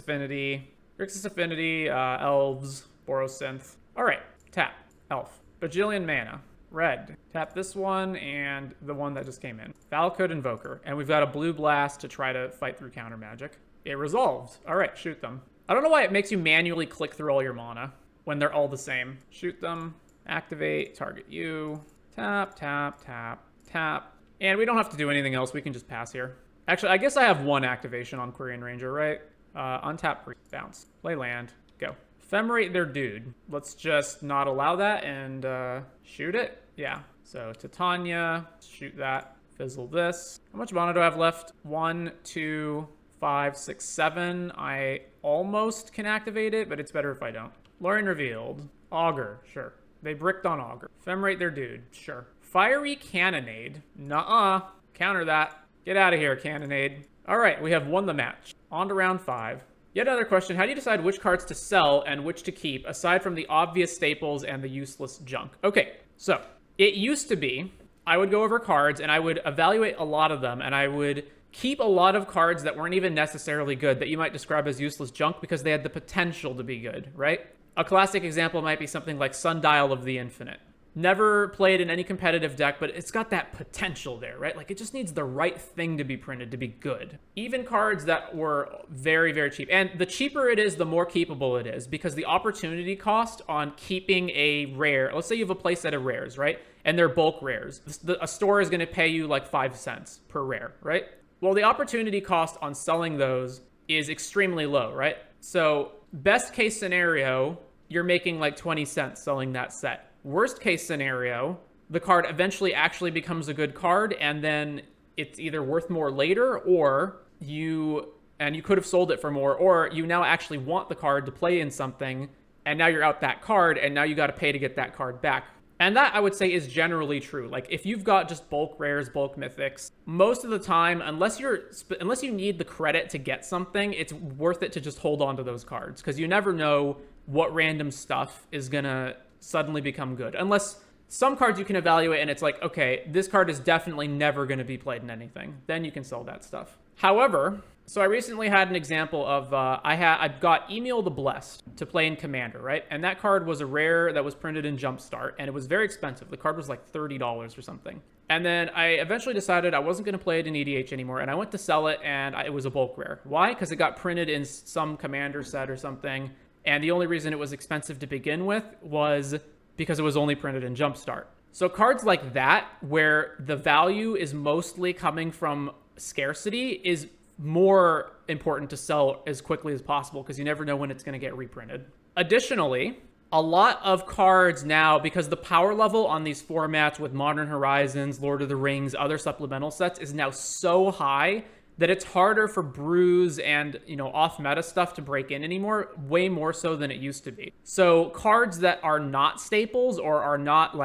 Affinity, Elves, Borosynth. All right, tap, Elf. Bajillion mana. Red. Tap this one and the one that just came in. Valakut Invoker. And we've got a blue blast to try to fight through counter magic. It resolved. All right, shoot them. I don't know why it makes you manually click through all your mana when they're all the same. Shoot them. Activate. Target you. Tap, tap, tap, tap. And we don't have to do anything else. We can just pass here. Actually, I guess I have one activation on Quirion Ranger, right? Untap, bounce. Play land. Go. Ephemerate their dude. Let's just not allow that and shoot it. Yeah. So Titania, shoot that. Fizzle this. How much mana do I have left? 1, 2, 5, 6, 7. I almost can activate it, but it's better if I don't. Lorien Revealed. Augur, sure. They bricked on Augur. Ephemerate their dude, sure. Fiery Cannonade. Nuh-uh. Counter that. Get out of here, Cannonade. All right, we have won the match. On to round 5. Yet another question, how do you decide which cards to sell and which to keep, aside from the obvious staples and the useless junk? Okay, so it used to be, I would go over cards and I would evaluate a lot of them, and I would keep a lot of cards that weren't even necessarily good, that you might describe as useless junk because they had the potential to be good, right? A classic example might be something like Sundial of the Infinite. Never played in any competitive deck, but it's got that potential there, right? Like, it just needs the right thing to be printed to be good. Even cards that were very, very cheap. And the cheaper it is, the more keepable it is, because the opportunity cost on keeping a rare, let's say you have a playset of rares, right? And they're bulk rares. A store is going to pay you like 5 cents per rare, right? Well, the opportunity cost on selling those is extremely low, right? So best case scenario, you're making like 20 cents selling that set. Worst case scenario, the card eventually actually becomes a good card, and then it's either worth more later, or you could have sold it for more, or you now actually want the card to play in something, and now you're out that card, and now you got to pay to get that card back. And that, I would say, is generally true. Like, if you've got just bulk rares, bulk mythics, most of the time, unless you need the credit to get something, it's worth it to just hold on to those cards, because you never know what random stuff is gonna suddenly become good. Unless some cards you can evaluate and it's like, okay, this card is definitely never going to be played in anything. Then you can sell that stuff. However, so I recently had an example of, I've got Emil the Blessed to play in Commander, right? And that card was a rare that was printed in Jumpstart, and it was very expensive. The card was like $30 or something. And then I eventually decided I wasn't going to play it in EDH anymore, and I went to sell it, and it was a bulk rare. Why? Because it got printed in some Commander set or something. And the only reason it was expensive to begin with was because it was only printed in Jumpstart. So cards like that, where the value is mostly coming from scarcity, is more important to sell as quickly as possible because you never know when it's going to get reprinted. Additionally, a lot of cards now, because the power level on these formats with Modern Horizons, Lord of the Rings, other supplemental sets is now so high that it's harder for brews and, off-meta stuff to break in anymore, way more so than it used to be. So cards that are not staples or are not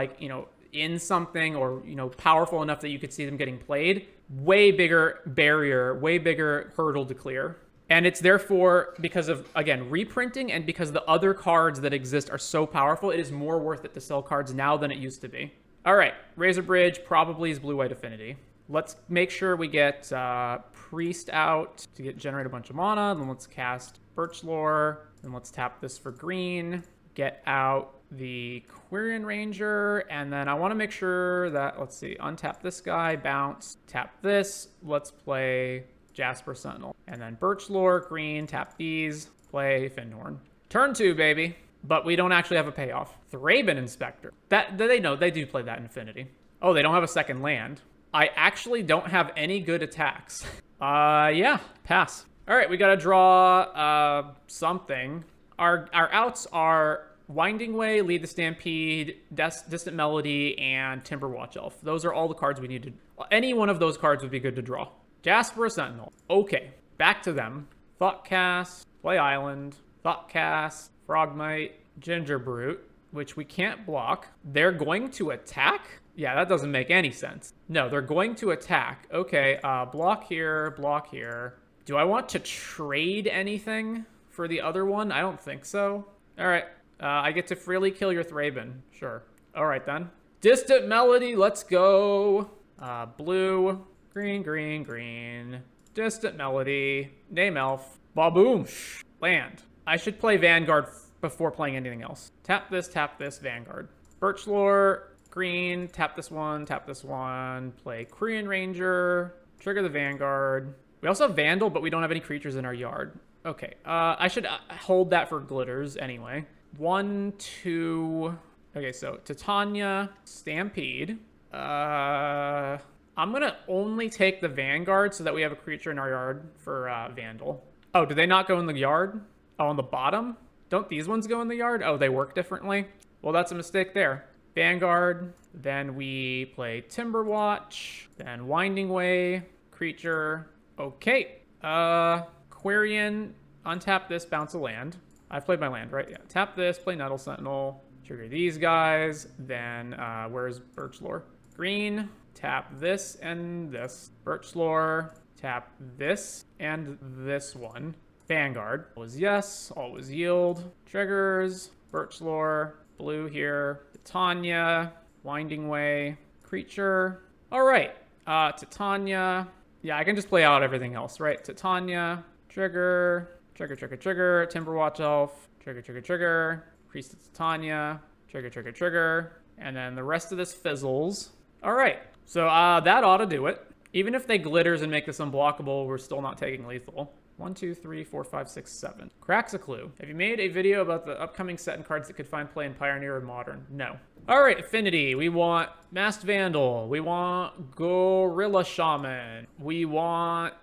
in something or, powerful enough that you could see them getting played, way bigger barrier, way bigger hurdle to clear. And it's therefore, because of, again, reprinting and because the other cards that exist are so powerful, it is more worth it to sell cards now than it used to be. All right, Razor Bridge probably is Blue-White Affinity. Let's make sure we get Priest out to generate a bunch of mana. Then let's cast Birchlore. Then let's tap this for green. Get out the Quirion Ranger. And then I want to make sure that, let's see, untap this guy, bounce, tap this. Let's play Jasper Sentinel. And then Birchlore, green, tap these, play Findhorn. Turn 2, baby. But we don't actually have a payoff. Thraben Inspector. They do play that in Affinity. Oh, they don't have a second land. I actually don't have any good attacks. Yeah, pass. All right, we got to draw something. Our outs are Winding Way, Lead the Stampede, Distant Melody, and Timberwatch Elf. Those are all the cards we needed. Any one of those cards would be good to draw. Jasper Sentinel. Okay, back to them. Thoughtcast, play Island, Thoughtcast, Frogmite, Ginger Brute, which we can't block. They're going to attack? Yeah, that doesn't make any sense. No, they're going to attack. Okay, block here, block here. Do I want to trade anything for the other one? I don't think so. All right, I get to freely kill your Thraben. Sure. All right, then. Distant Melody, let's go. Blue, green, green, green. Distant Melody, name elf. Ba-boom, land. I should play Vanguard before playing anything else. Tap this, Vanguard. Birchlore, green, tap this one, play Korean Ranger, trigger the Vanguard. We also have Vandal, but we don't have any creatures in our yard. Okay, I should hold that for glitters anyway. 1, 2... Okay, so Titania, Stampede. I'm gonna only take the Vanguard so that we have a creature in our yard for Vandal. Oh, do they not go in the yard? Oh, on the bottom? Don't these ones go in the yard? Oh, they work differently? Well, that's a mistake there. Vanguard, then we play Timberwatch, then Winding Way, creature. Okay, Quarian, untap this, bounce a land. I've played my land, right? Yeah, tap this, play Nettle Sentinel, trigger these guys, then where's Birchlore? Green, tap this and this. Birchlore, tap this and this one. Vanguard, always yes, always yield. Triggers, Birchlore, blue here, Titania, Winding Way, creature. All right, Titania. Yeah, I can just play out everything else, right? Titania, trigger, Timberwatch Elf, trigger, Priest of Titania, trigger, and then the rest of this fizzles. All right, so that ought to do it. Even if they glitters and make this unblockable, we're still not taking lethal. 1, 2, 3, 4, 5, 6, 7. Cracks a clue. Have you made a video about the upcoming set and cards that could find play in Pioneer or Modern? No. All right, Affinity. We want Masked Vandal. We want Gorilla Shaman. We want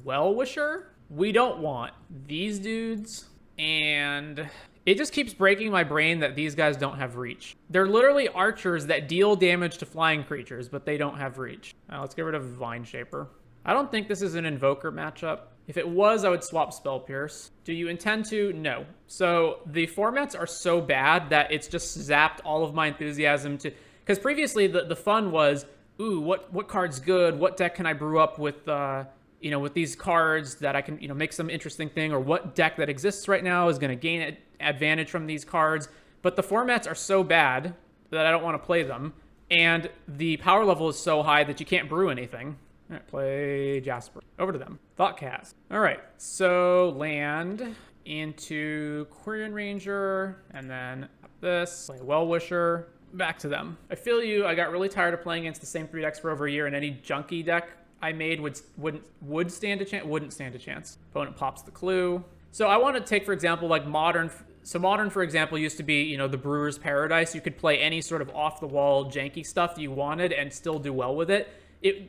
Well-Wisher. We don't want these dudes. And it just keeps breaking my brain that these guys don't have reach. They're literally archers that deal damage to flying creatures, but they don't have reach. Let's get rid of Vine Shaper. I don't think this is an Invoker matchup. If it was, I would swap Spell Pierce. Do you intend to? No. So the formats are so bad that it's just zapped all of my enthusiasm to... Because previously the fun was, ooh, what card's good? What deck can I brew up with, with these cards that I can, make some interesting thing? Or what deck that exists right now is going to gain advantage from these cards? But the formats are so bad that I don't want to play them. And the power level is so high that you can't brew anything. All right, play Jasper. Over to them. Thoughtcast. All right, so land into Quarian Ranger, and then up this, play Well-Wisher, back to them. I feel you. I got really tired of playing against the same 3 decks for over a year, and any junky deck I made wouldn't stand a chance. Opponent pops the clue. So I want to take, for example, like Modern. So Modern, for example, used to be, the Brewer's Paradise. You could play any sort of off-the-wall janky stuff you wanted and still do well with it.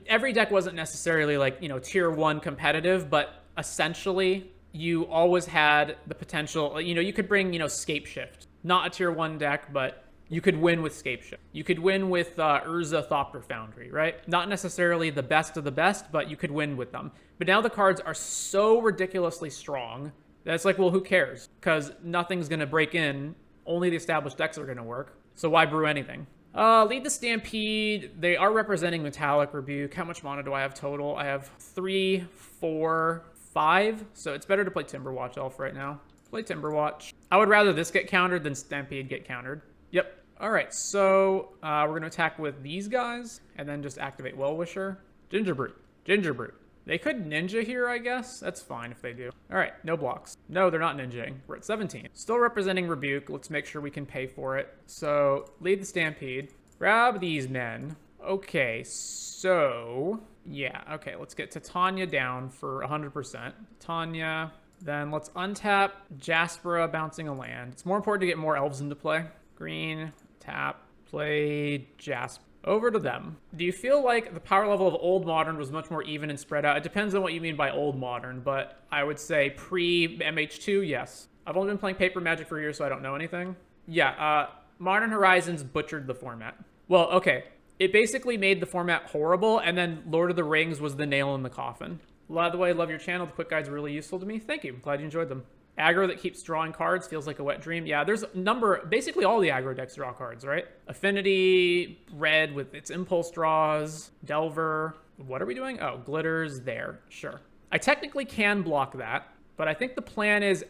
Every deck wasn't necessarily like, tier 1 competitive, but essentially you always had the potential, you could bring, Scapeshift. Not a tier 1 deck, but you could win with Scapeshift. You could win with Urza Thopter Foundry, right? Not necessarily the best of the best, but you could win with them. But now the cards are so ridiculously strong that it's like, well, who cares? Because nothing's going to break in. Only the established decks are going to work. So why brew anything? Lead the Stampede. They are representing Metallic Rebuke. How much mana do I have total? I have 3, 4, 5. So it's better to play Timberwatch Elf right now. Play Timberwatch. I would rather this get countered than Stampede get countered. Yep. All right, so we're going to attack with these guys and then just activate Well-Wisher. Gingerbrute. They could ninja here, I guess. That's fine if they do. All right, no blocks. No, they're not ninjaing. We're at 17. Still representing Rebuke. Let's make sure we can pay for it. So lead the Stampede. Grab these men. Okay, so yeah. Okay, let's get Titania down for 100%. Titania. Then let's untap Jaspera, bouncing a land. It's more important to get more elves into play. Green, tap, play Jasper. Over to them. Do you feel like the power level of Old Modern was much more even and spread out? It depends on what you mean by Old Modern, but I would say pre-MH2, yes. I've only been playing Paper Magic for a year, so I don't know anything. Yeah, Modern Horizons butchered the format. Well, okay. It basically made the format horrible, and then Lord of the Rings was the nail in the coffin. By the way, I love your channel. The quick guides are really useful to me. Thank you. I'm glad you enjoyed them. Aggro that keeps drawing cards feels like a wet dream. Yeah, there's a number, basically all the aggro decks draw cards, right? Affinity, red with its impulse draws, Delver. What are we doing? Oh, glitters there, sure. I technically can block that, but I think the plan is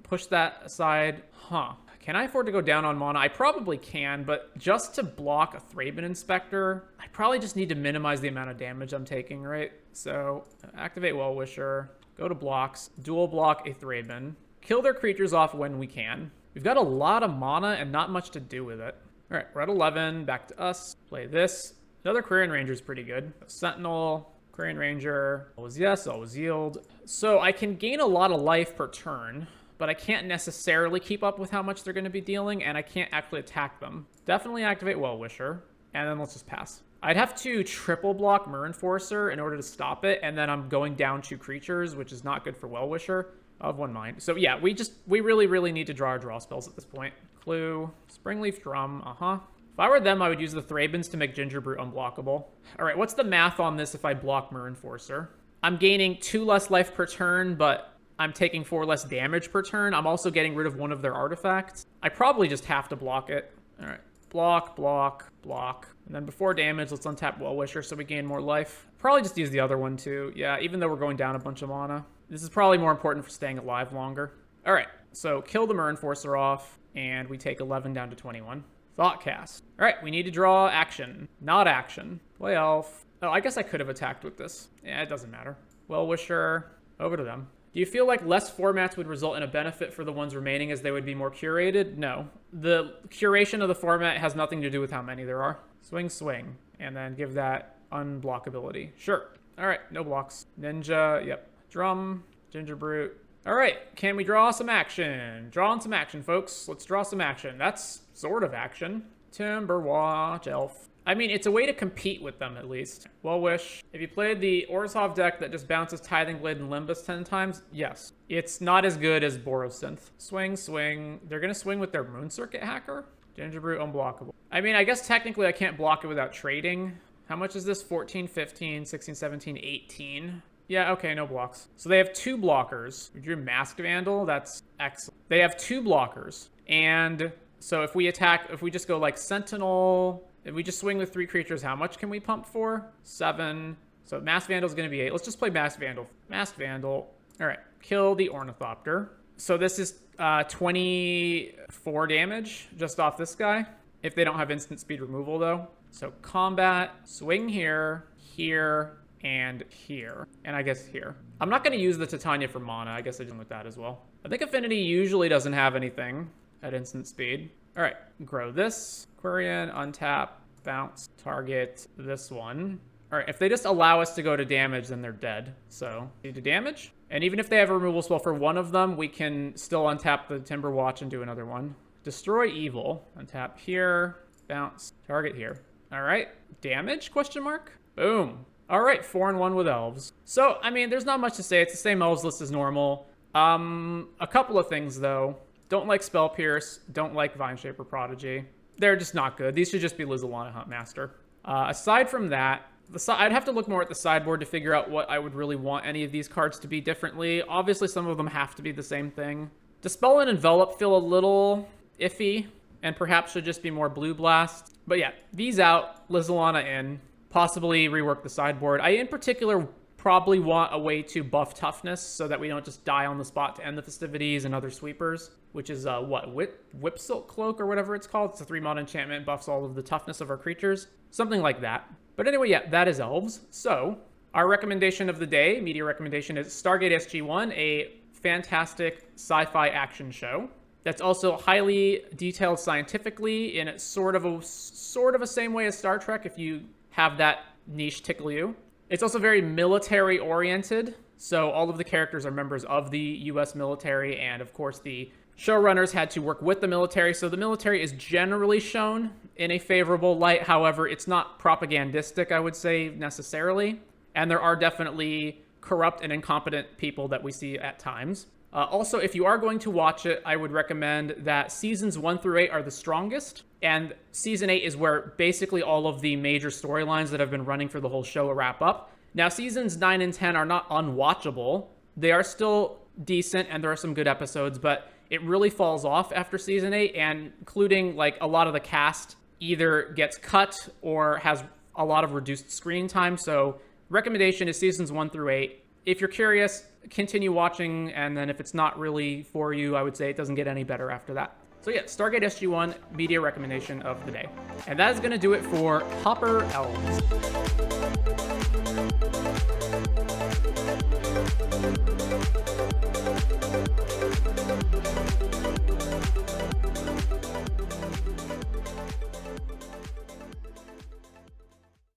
push that aside. Huh. Can I afford to go down on mana? I probably can, but just to block a Thraben Inspector, I probably just need to minimize the amount of damage I'm taking, right? So activate Well-Wisher, go to blocks, dual block a Thraben, kill their creatures off when we can. We've got a lot of mana and not much to do with it. All right, we're at 11, back to us. Play this. Another Quirion Ranger is pretty good. Sentinel, Quirion Ranger, always yes, always yield. So I can gain a lot of life per turn, but I can't necessarily keep up with how much they're going to be dealing, and I can't actually attack them. Definitely activate Well-Wisher, and then let's just pass. I'd have to triple block Myr Enforcer in order to stop it, and then I'm going down 2 creatures, which is not good for Well-Wisher. I have 1 mind. So yeah, we really need to draw our draw spells at this point. Clue, Springleaf Drum, If I were them, I would use the Thrabens to make Gingerbrute unblockable. All right, what's the math on this if I block Myr Enforcer? I'm gaining 2 less life per turn, but I'm taking 4 less damage per turn. I'm also getting rid of one of their artifacts. I probably just have to block it. All right, block, block, block. And then before damage, let's untap Well-Wisher so we gain more life. Probably just use the other one too. Yeah, even though we're going down a bunch of mana. This is probably more important for staying alive longer. All right, so kill the Myr Enforcer off, and we take 11 down to 21. Thoughtcast. All right, we need to draw action, not action. Play Elf. Oh, I guess I could have attacked with this. Yeah, it doesn't matter. Well-Wisher, over to them. Do you feel like less formats would result in a benefit for the ones remaining as they would be more curated? No. The curation of the format has nothing to do with how many there are. Swing, swing, and then give that unblockability. Sure. All right, no blocks. Ninja, yep. Drum, Gingerbrute. All right, can we draw some action? Draw on some action, folks. Let's draw some action. That's sort of action. Timberwatch, Elf. I mean, it's a way to compete with them, at least. Well-Wish. If you played the Orzhov deck that just bounces Tithing Blade and Limbus 10 times, yes. It's not as good as Borosynth. Swing, swing. They're going to swing with their Moon Circuit Hacker. Gingerbrute, unblockable. I mean, I guess technically I can't block it without trading. How much is this? 14, 15, 16, 17, 18. Yeah, okay, no blocks. So they have 2 blockers. We drew Masked Vandal. That's excellent. They have 2 blockers. And so if we attack, if we just go like Sentinel... If we just swing with 3 creatures, how much can we pump for? 7. So Masked Vandal is going to be 8. Let's just play Masked Vandal. Masked Vandal. All right. Kill the Ornithopter. So this is 24 damage just off this guy. If they don't have instant speed removal, though. So combat, swing here, here, and here. And I guess here. I'm not going to use the Titania for mana. I guess I did with that as well. I think Affinity usually doesn't have anything at instant speed. All right, grow this. Quirion, untap, bounce, target this one. All right, if they just allow us to go to damage, then they're dead. So, need to damage. And even if they have a removal spell for one of them, we can still untap the Timberwatch and do another one. Destroy evil. Untap here, bounce, target here. All right, damage, question mark? Boom. All right, 4-1 with Elves. So, I mean, there's not much to say. It's the same Elves list as normal. A couple of things, though. Don't like Spell Pierce. Don't like Vineshaper Prodigy. They're just not good. These should just be Lizalana Huntmaster. Aside from that, I'd have to look more at the sideboard to figure out what I would really want any of these cards to be differently. Obviously, some of them have to be the same thing. Dispel and Envelop feel a little iffy, and perhaps should just be more Blue Blast. But yeah, these out, Lizalana in, possibly rework the sideboard. I, in particular, probably want a way to buff toughness so that we don't just die on the spot to end the festivities and other sweepers, which is Whipsilk Cloak or whatever it's called. It's a 3-mod enchantment, buffs all of the toughness of our creatures. Something like that. But anyway, yeah, that is Elves. So our recommendation of the day, media recommendation, is Stargate SG-1, a fantastic sci-fi action show that's also highly detailed scientifically in sort of a same way as Star Trek, if you have that niche tickle you. It's also very military oriented. So all of the characters are members of the US military, and of course the showrunners had to work with the military. So the military is generally shown in a favorable light. However, it's not propagandistic, I would say, necessarily. And there are definitely corrupt and incompetent people that we see at times. Also, if you are going to watch it, I would recommend that seasons 1 through 8 are the strongest. And season 8 is where basically all of the major storylines that have been running for the whole show wrap up. Now, seasons 9 and 10 are not unwatchable. They are still decent and there are some good episodes, but it really falls off after season 8, and including like a lot of the cast either gets cut or has a lot of reduced screen time. So recommendation is seasons 1 through 8. If you're curious, continue watching, and then if it's not really for you, I would say it doesn't get any better after that. So yeah, Stargate SG-1, media recommendation of the day. And that is going to do it for Pauper Elves.